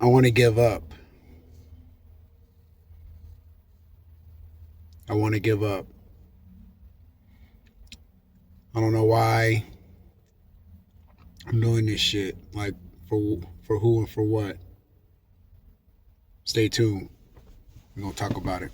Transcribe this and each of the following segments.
I want to give up. I want to give up. I don't know why I'm doing this shit. Like, for who and for what? Stay tuned. We're going to talk about it.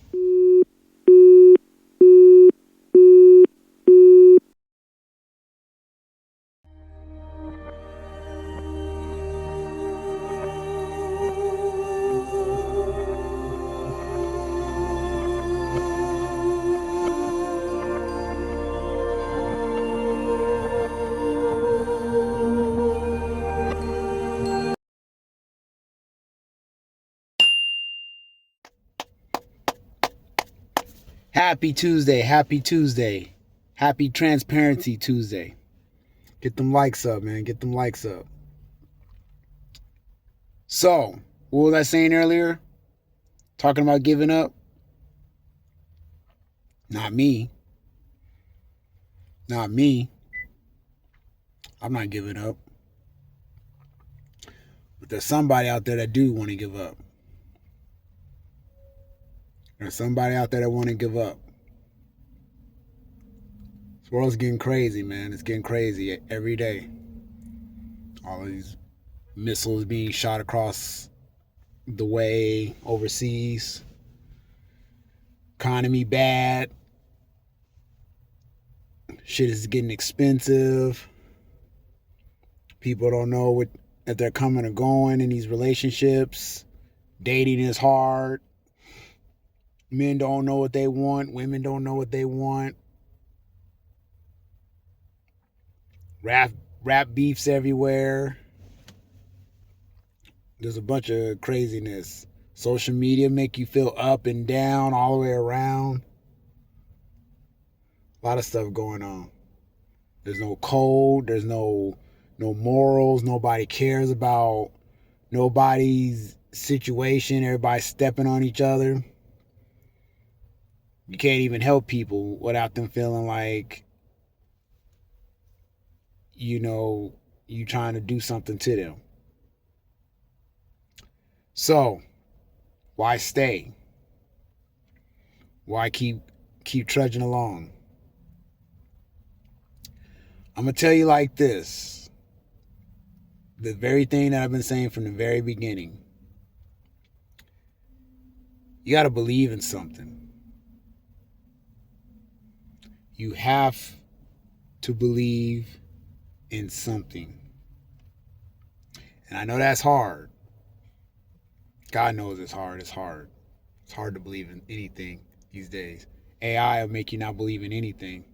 Happy Tuesday. Happy Tuesday. Happy Transparency Tuesday. Get them likes up, man. Get them likes up. So, what was I saying earlier? Talking about giving up? Not me. Not me. I'm not giving up. But there's somebody out there that do want to give up. There's somebody out there that want to give up. This world's getting crazy, man. It's getting crazy every day. All of these missiles being shot across the way overseas. Economy bad. Shit is getting expensive. People don't know if they're coming or going in these relationships. Dating is hard. Men don't know what they want. Women don't know what they want. Rap beefs everywhere. There's a bunch of craziness. Social media make you feel up and down all the way around. A lot of stuff going on. There's no code. There's no morals. Nobody cares about nobody's situation. Everybody's stepping on each other. You can't even help people without them feeling like, you trying to do something to them. So, why stay? Why keep trudging along? I'm going to tell you like this. The very thing that I've been saying from the very beginning. You got to believe in something. You have to believe in something. And I know that's hard. God knows it's hard. It's hard. It's hard to believe in anything these days. AI will make you not believe in anything.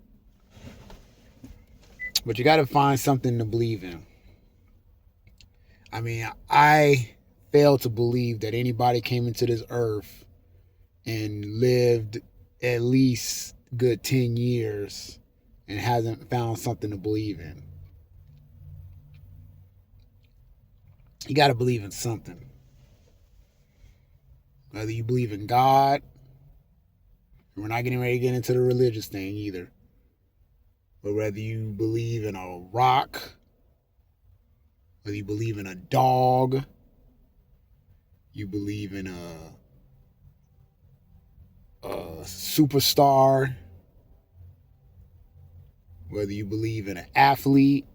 But you got to find something to believe in. I mean, I fail to believe that anybody came into this earth and lived at least good 10 years and hasn't found something to believe in. You got to believe in something. Whether you believe in God, we're not getting ready to get into the religious thing either. But whether you believe in a rock, whether you believe in a dog, you believe in a superstar, whether you believe in an athlete,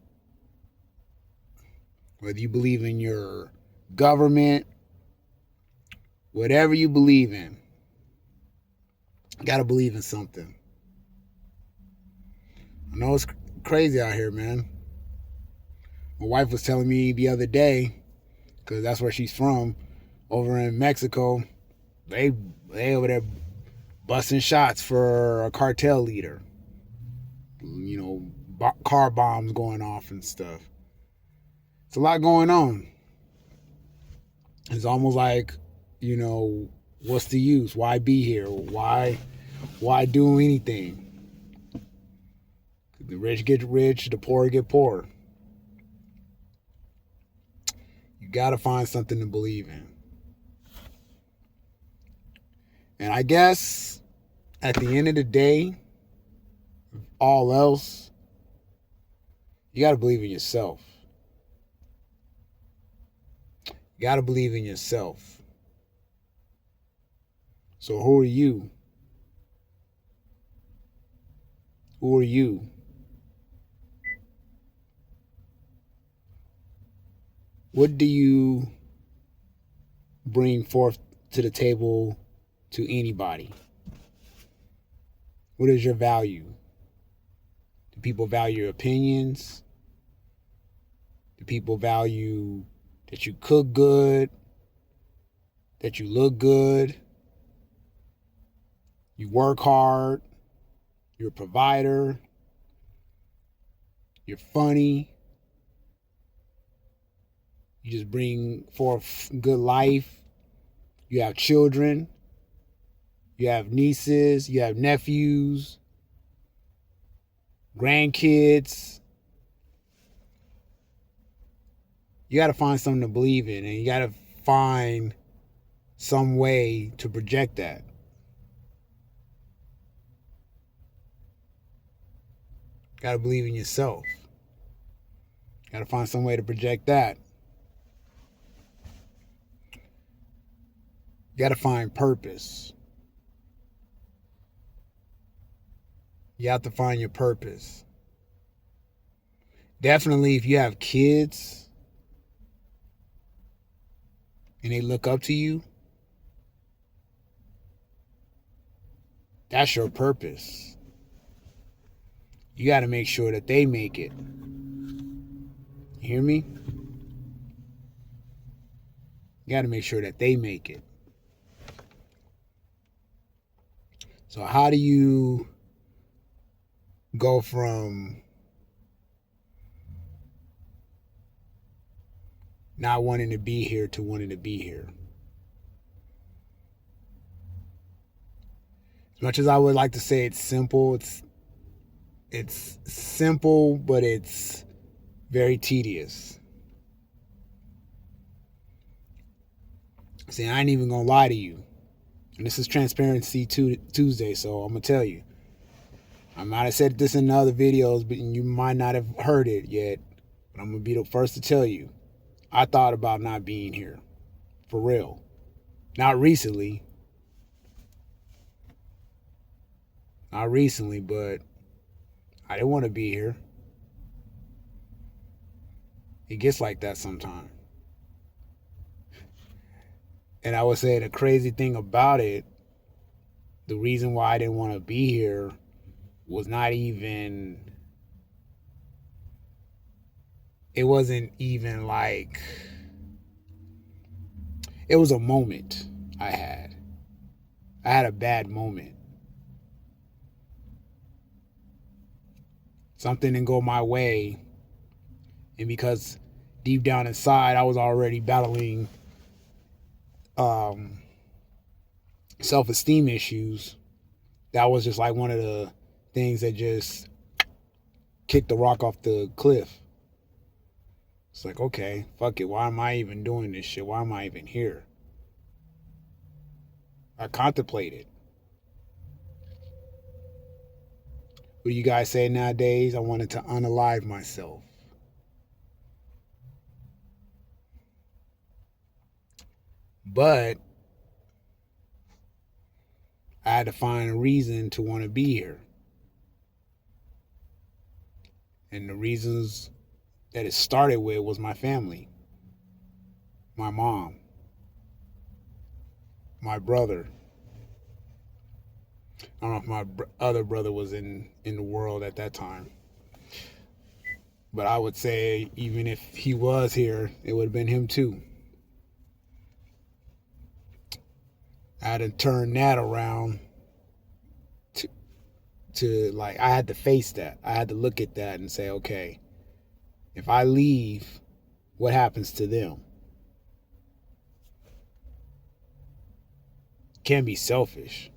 whether you believe in your government, whatever you believe in, you gotta believe in something. I know it's crazy out here, man. My wife was telling me the other day, because that's where she's from, over in Mexico, they over there busting shots for a cartel leader. Car bombs going off and stuff. It's a lot going on. It's almost like, what's the use? Why be here? Why do anything? The rich get rich, the poor get poor. You got to find something to believe in. And I guess at the end of the day, all else, you got to believe in yourself. You got to believe in yourself. So who are you? Who are you? What do you bring forth to the table to anybody? What is your value? Do people value your opinions? Do people value that you cook good? That you look good? You work hard? You're a provider? You're funny? You just bring forth good life? You have children? You have nieces? You have nephews? Grandkids? You got to find something to believe in, and you got to find some way to project that. Got to believe in yourself. Got to find some way to project that. You got to find purpose. You have to find your purpose. Definitely, if you have kids and they look up to you, that's your purpose. You got to make sure that they make it. You hear me? You got to make sure that they make it. So how do you go from not wanting to be here to wanting to be here? As much as I would like to say it's simple, it's simple, but it's very tedious. See, I ain't even gonna lie to you. And this is Transparency Tuesday, so I'm gonna tell you. I might have said this in other videos, but you might not have heard it yet. But I'm gonna be the first to tell you. I thought about not being here. For real. Not recently. Not recently, but I didn't want to be here. It gets like that sometimes. And I would say the crazy thing about it, the reason why I didn't want to be here was not even, it wasn't even like, it was a moment I had. I had a bad moment. Something didn't go my way. And because deep down inside, I was already battling self-esteem issues, that was just like one of the things that just kicked the rock off the cliff. It's like, okay, fuck it. Why am I even doing this shit? Why am I even here? I contemplated. What do you guys say nowadays? I wanted to unalive myself. But I had to find a reason to want to be here. And the reasons that it started with was my family, my mom, my brother. I don't know if my other brother was in the world at that time. But I would say even if he was here, it would have been him too. I had to turn that around to like, I had to face that. I had to look at that and say, okay, if I leave, what happens to them? Can't be selfish.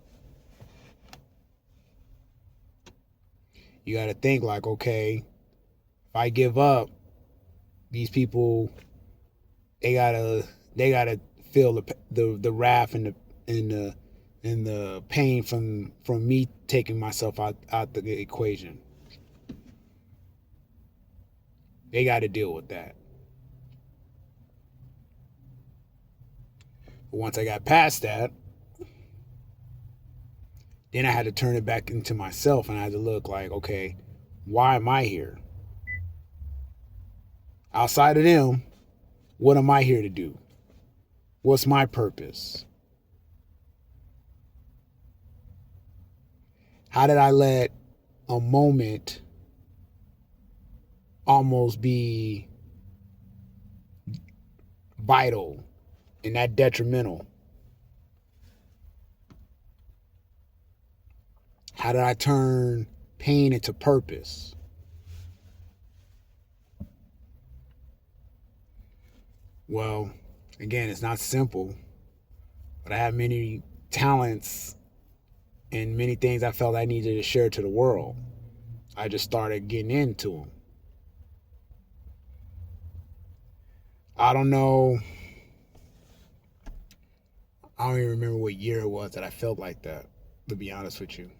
You got to think like, okay, if I give up, these people, they gotta feel the wrath and the pain from me taking myself out the equation. They got to deal with that. But once I got past that, then I had to turn it back into myself, and I had to look like, okay, why am I here? Outside of them, what am I here to do? What's my purpose? How did I let a moment almost be vital and that detrimental? How did I turn pain into purpose? Well, again, it's not simple, but I have many talents and many things I felt I needed to share to the world. I just started getting into them. I don't know. I don't even remember what year it was that I felt like that, to be honest with you.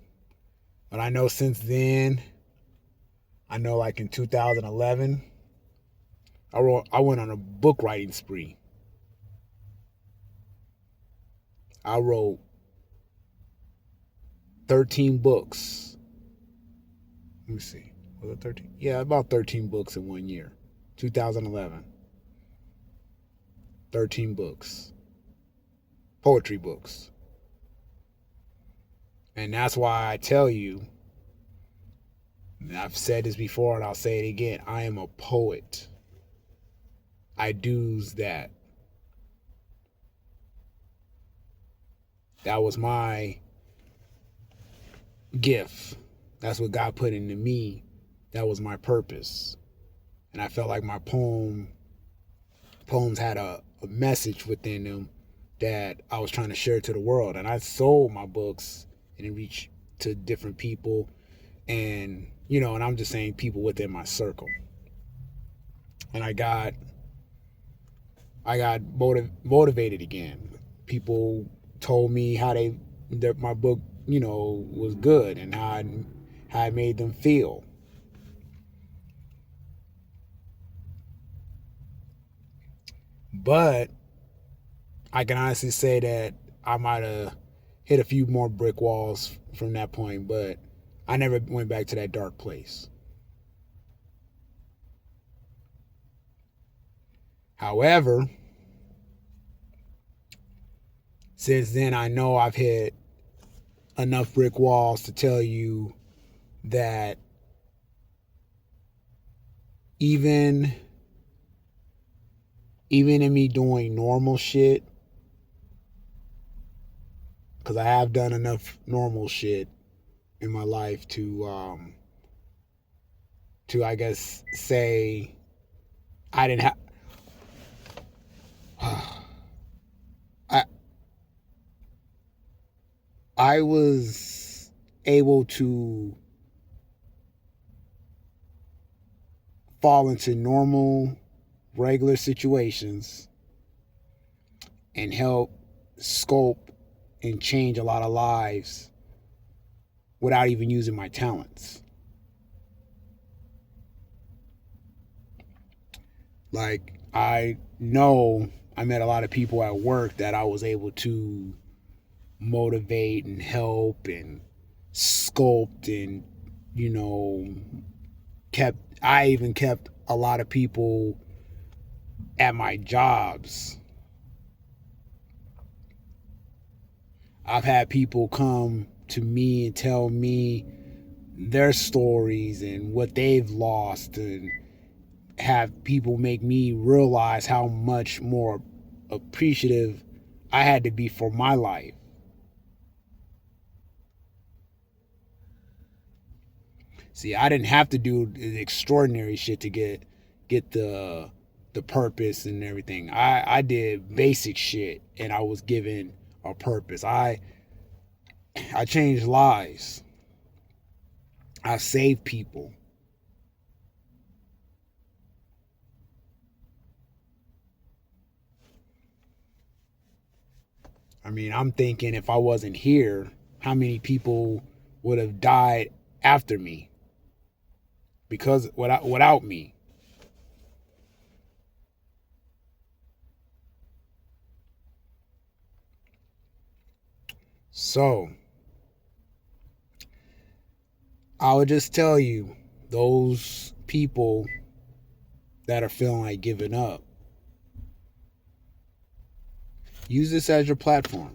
But I know since then, I know like in 2011, I went on a book writing spree. I wrote 13 books. Let me see. Was it 13? Yeah, about 13 books in 1 year. 2011. 13 books. Poetry books. And that's why I tell you, and I've said this before and I'll say it again, I am a poet. I do's that. That was my gift. That's what God put into me. That was my purpose. And I felt like my poems had a message within them that I was trying to share to the world. And I sold my books and it reached to different people. And, and I'm just saying people within my circle. And I got motivated again. People told me that my book, was good and how I made them feel. But I can honestly say that I might have hit a few more brick walls from that point, but I never went back to that dark place. However, since then, I know I've hit enough brick walls to tell you that even in me doing normal shit, because I have done enough normal shit in my life to I guess say I didn't have I I was able to fall into normal regular situations and help sculpt and change a lot of lives without even using my talents. Like, I know I met a lot of people at work that I was able to motivate and help and sculpt and, I even kept a lot of people at my jobs. I've had people come to me and tell me their stories and what they've lost, and have people make me realize how much more appreciative I had to be for my life. See, I didn't have to do the extraordinary shit to get the purpose and everything. I did basic shit and I was given a purpose. I changed lives. I saved people. I mean, I'm thinking if I wasn't here, how many people would have died after me because without me. So I would just tell you, those people that are feeling like giving up, use this as your platform.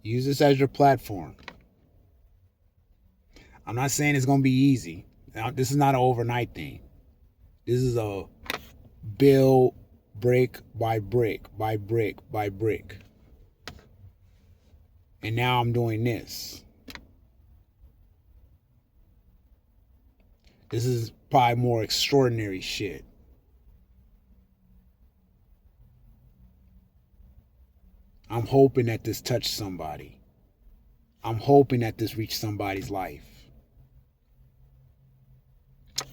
Use this as your platform. I'm not saying it's going to be easy. Now, this is not an overnight thing. This is a build brick by brick by brick by brick. And now I'm doing this. This is probably more extraordinary shit. I'm hoping that this touched somebody. I'm hoping that this reached somebody's life.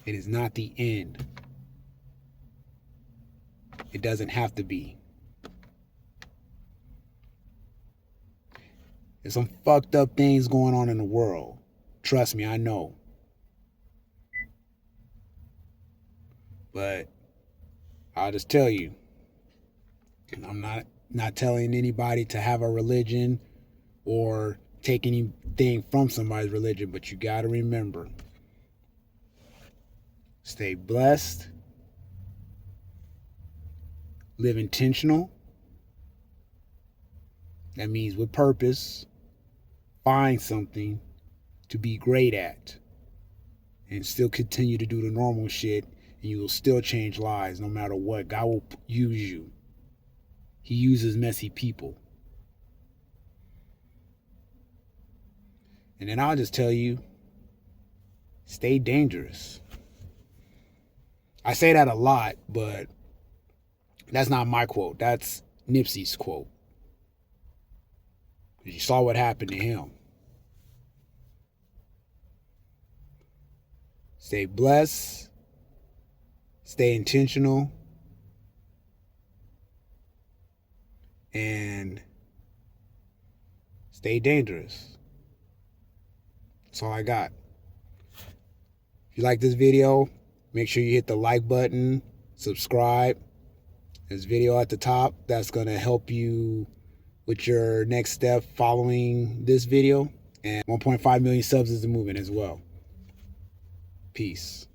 It is not the end. It doesn't have to be. There's some fucked up things going on in the world. Trust me, I know. But I'll just tell you, and I'm not telling anybody to have a religion or take anything from somebody's religion, but you got to remember, stay blessed, live intentional. That means with purpose. Find something to be great at and still continue to do the normal shit, and you will still change lives no matter what. God will use you. He uses messy people. And then I'll just tell you, stay dangerous. I say that a lot, but that's not my quote. That's Nipsey's quote. You saw what happened to him. Stay blessed. Stay intentional. And stay dangerous. That's all I got. If you like this video, make sure you hit the like button, subscribe. There's a video at the top that's going to help you with your next step following this video. And 1.5 million subs is the movement as well. Peace.